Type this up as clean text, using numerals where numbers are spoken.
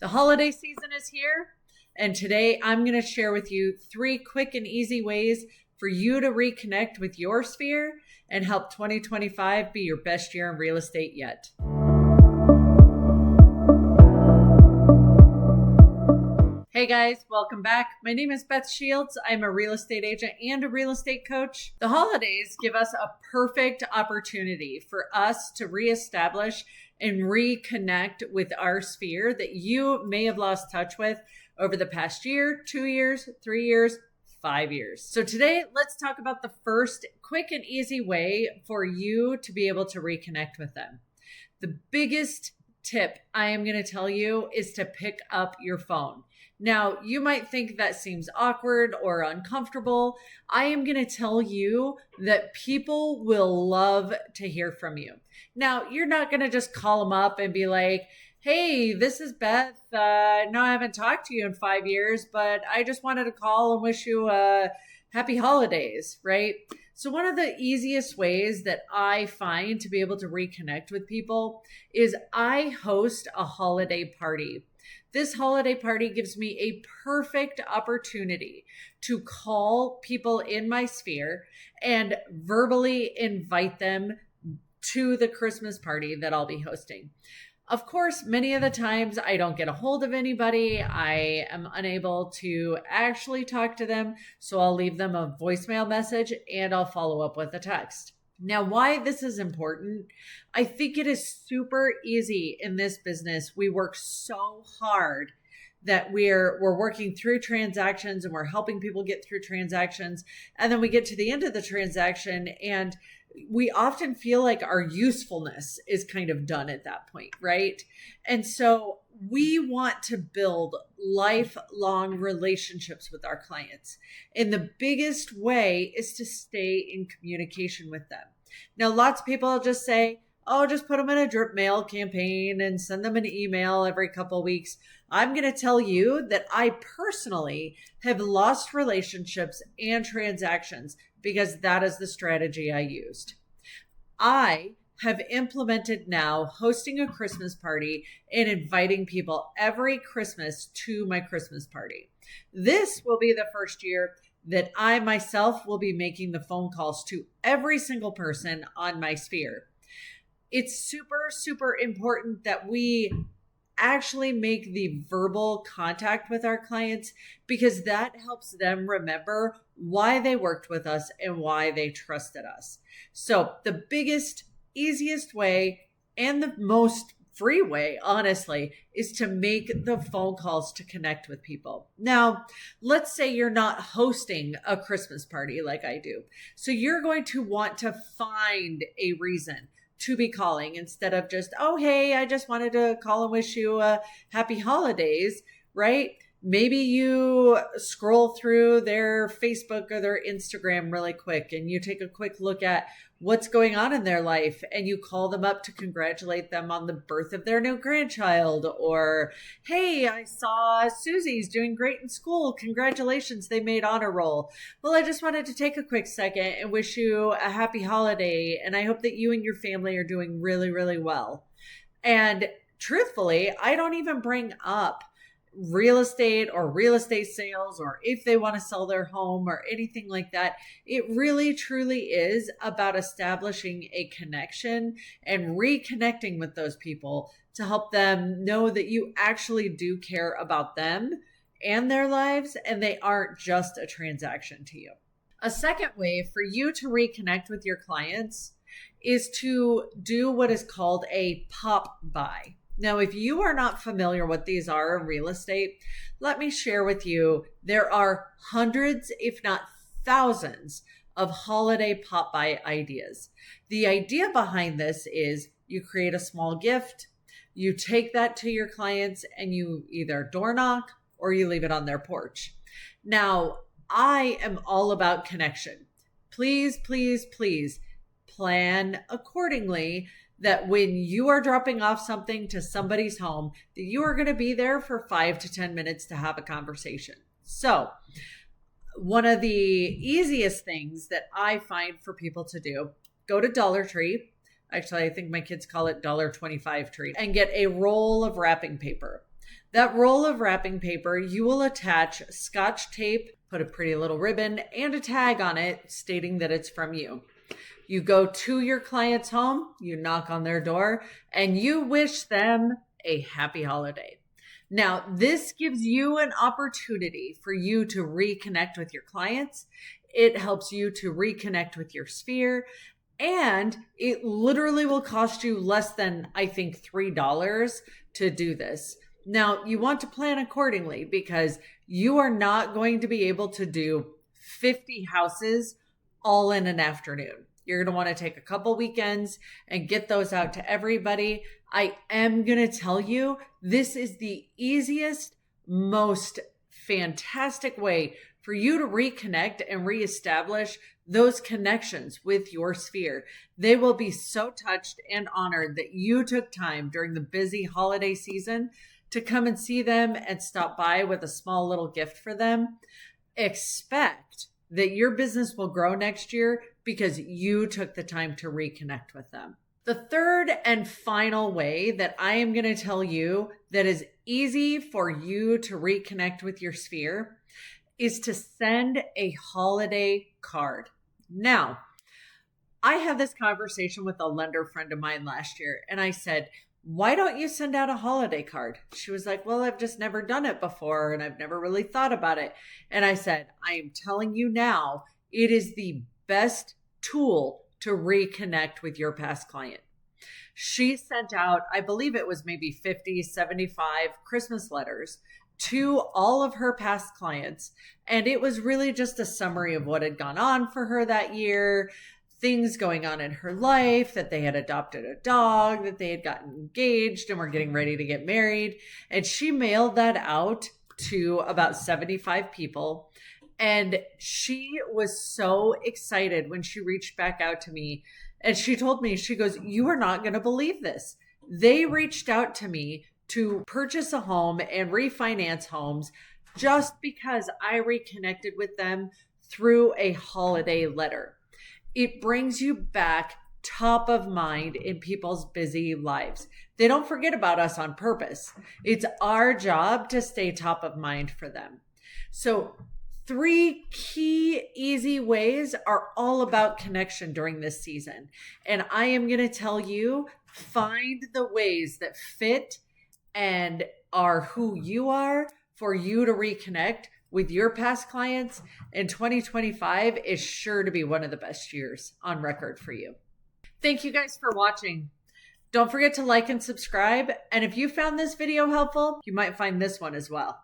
The holiday season is here, and today I'm going to share with you 3 quick and easy ways for you to reconnect with your sphere and help 2025 be your best year in real estate yet. Hey guys, welcome back. My name is Beth Shields. I'm a real estate agent and a real estate coach. The holidays give us a perfect opportunity for us to reestablish and reconnect with our sphere that you may have lost touch with over the past year, 2 years, 3 years, 5 years. So today, let's talk about the first quick and easy way for you to be able to reconnect with them. The biggest tip I am going to tell you is to pick up your phone. Now, you might think that seems awkward or uncomfortable. I am going to tell you that people will love to hear from you. Now, you're not going to just call them up and be like, hey, this is Beth. No, I haven't talked to you in 5 years, but I just wanted to call and wish you happy holidays, right? So one of the easiest ways that I find to be able to reconnect with people is I host a holiday party. This holiday party gives me a perfect opportunity to call people in my sphere and verbally invite them to the Christmas party that I'll be hosting. Of course, many of the times I don't get a hold of anybody. I am unable to actually talk to them. So I'll leave them a voicemail message and I'll follow up with a text. Now, why this is important, I think it is super easy in this business. We work so hard that we're working through transactions and we're helping people get through transactions. And then we get to the end of the transaction and we often feel like our usefulness is kind of done at that point, right? And so we want to build lifelong relationships with our clients. And the biggest way is to stay in communication with them. Now, lots of people just say, oh, just put them in a drip mail campaign and send them an email every couple of weeks. I'm going to tell you that I personally have lost relationships and transactions because that is the strategy I used. I have implemented now hosting a Christmas party and inviting people every Christmas to my Christmas party. This will be the first year that I myself will be making the phone calls to every single person on my sphere. It's super, super important that we actually make the verbal contact with our clients because that helps them remember why they worked with us and why they trusted us. So the biggest, easiest way and the most free way, honestly, is to make the phone calls to connect with people. Now, let's say you're not hosting a Christmas party like I do. So you're going to want to find a reason to be calling instead of just, oh, hey, I just wanted to call and wish you a happy holidays, right? Maybe you scroll through their Facebook or their Instagram really quick and you take a quick look at what's going on in their life and you call them up to congratulate them on the birth of their new grandchild. Or, hey, I saw Susie's doing great in school. Congratulations, they made honor roll. Well, I just wanted to take a quick second and wish you a happy holiday. And I hope that you and your family are doing really, really well. And truthfully, I don't even bring up real estate or real estate sales or if they want to sell their home or anything like that. It really truly is about establishing a connection and reconnecting with those people to help them know that you actually do care about them and their lives and they aren't just a transaction to you. A second way for you to reconnect with your clients is to do what is called a pop by. Now, if you are not familiar what these are in real estate, let me share with you, there are hundreds, if not thousands, of holiday pop-by ideas. The idea behind this is you create a small gift, you take that to your clients, and you either door knock or you leave it on their porch. Now, I am all about connection. Please, please, please plan accordingly that when you are dropping off something to somebody's home, that you are going to be there for 5 to 10 minutes to have a conversation. So one of the easiest things that I find for people to do, go to Dollar Tree. Actually, I think my kids call it $1.25 tree, and get a roll of wrapping paper. That roll of wrapping paper, you will attach Scotch tape, put a pretty little ribbon and a tag on it stating that it's from you. You go to your client's home, you knock on their door, and you wish them a happy holiday. Now, this gives you an opportunity for you to reconnect with your clients. It helps you to reconnect with your sphere, and it literally will cost you less than, I think, $3 to do this. Now, you want to plan accordingly because you are not going to be able to do 50 houses all in an afternoon. You're going to want to take a couple weekends and get those out to everybody. I am going to tell you, this is the easiest, most fantastic way for you to reconnect and reestablish those connections with your sphere. They will be so touched and honored that you took time during the busy holiday season to come and see them and stop by with a small little gift for them. Expect that your business will grow next year because you took the time to reconnect with them. The third and final way that I am going to tell you that is easy for you to reconnect with your sphere is to send a holiday card. Now, I had this conversation with a lender friend of mine last year, and I said, why don't you send out a holiday card? She was like, well, I've just never done it before and I've never really thought about it. And I said, I am telling you now, it is the best tool to reconnect with your past client. She sent out, I believe it was maybe 50, 75 Christmas letters to all of her past clients. And it was really just a summary of what had gone on for her that year, things going on in her life, that they had adopted a dog, that they had gotten engaged and were getting ready to get married. And she mailed that out to about 75 people. And she was so excited when she reached back out to me. And she told me, she goes, you are not going to believe this. They reached out to me to purchase a home and refinance homes just because I reconnected with them through a holiday letter. It brings you back top of mind in people's busy lives. They don't forget about us on purpose. It's our job to stay top of mind for them. So 3 key easy ways are all about connection during this season. And I am going to tell you, find the ways that fit and are who you are for you to reconnect with your past clients. And 2025 is sure to be one of the best years on record for you. Thank you guys for watching. Don't forget to like and subscribe. And if you found this video helpful, you might find this one as well.